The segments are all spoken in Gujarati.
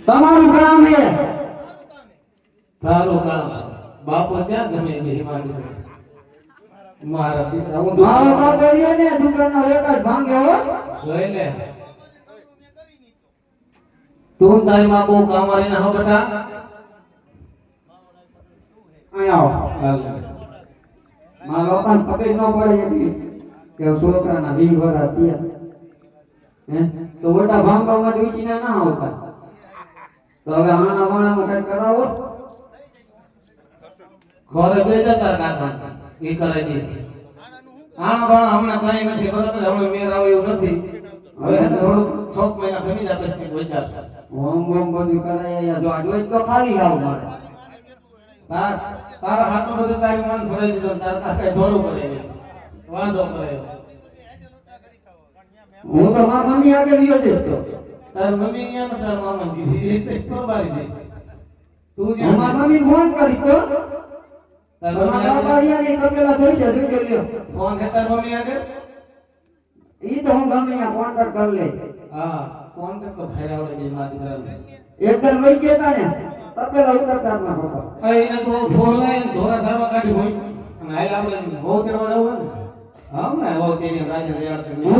તમારું કામ હે તારું કામ બાપો ક્યાં ગમે બેહીમાં દીકરા મારા દીકરા હું મારો બાપ રહ્યો ને દુકાનનો એક જ ભાંગે હો જોઈ લે તું તારી માં બહુ કામ વાળી ના હો બેટા અહીંયા આવો મારા લોકોને ખબર ન પડે એટલી કે છોકરાના 20 વર્ષ થયા હે તો મોટા ભાંગવામાં દિવસીને ના આવતા તો હવે આના વાણામાં કઈ કરાવો ઘરે બે જતા કાકા એ કરાઈ દઈશ આના બાણા હમણાં કઈ નથી બરાબર હમણાં મેર આવે એવું નથી હવે થોડું 6 મહિના ખમી જાય પછી વિચારશે હોમ હોમ બધું કરાય જો આ ડોજ તો ખાલી આવ મારે તારા હાથમાં બધું તારી મન સડાઈ દીધો તારા કાકા ધોરું કરે વાંધો કરે હું તો મારા મમ્મી આગળ વિયો જઈશ તો તાર મમ્મી અહીંયા ને તાર મામા કીધી એ તો પરબારી છે તું જે મારા મમ્મી ફોન કરી તો તાર મારા મમ્મી બાબરિયા ને કપેલા જોઈ છે જોઈ લ્યો ફોન હે તાર મમ્મી આગળ ઈ તો હું ગમે ત્યાં કોન્ટેક્ટ કરી લે હા કોન્ટેક્ટ તો ભાઈ આવડે બે માં દીકરાને એકદમ વઈ ગયા ને તપેલા ઉતરતા માં ખબર એને તો ફોન લઈને ધોરા સારવા કાઢી હોય અને હાલ આપણે બહુ તેડવા જવું હોય ને હા ને બહુ તેડી રાજે રેડ હું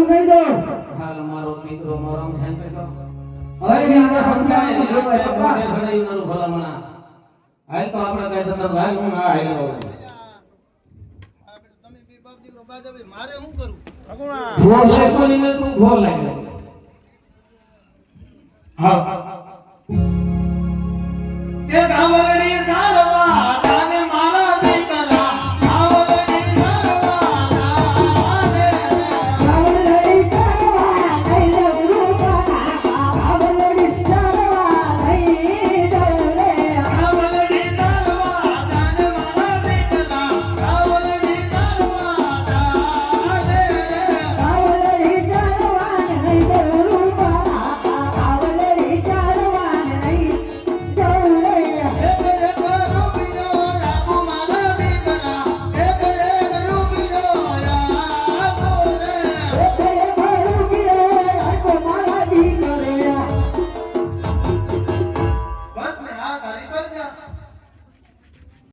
નહીં દઉં હાલ મારો દીકરો મારો આમ ધ્યાન રાખો હવે આપણે સમજાય સમજાય આપણે સડાઈ મારું ભલામણા હાલ તો આપણે કઈ ધંધા હાલ હું આ હાલ આવું તમે બે બાપ દીકરો બાજવે મારે શું કરું ફોન લાગ બોલીને તું ફોન લાગ હા કે ગામ વાળા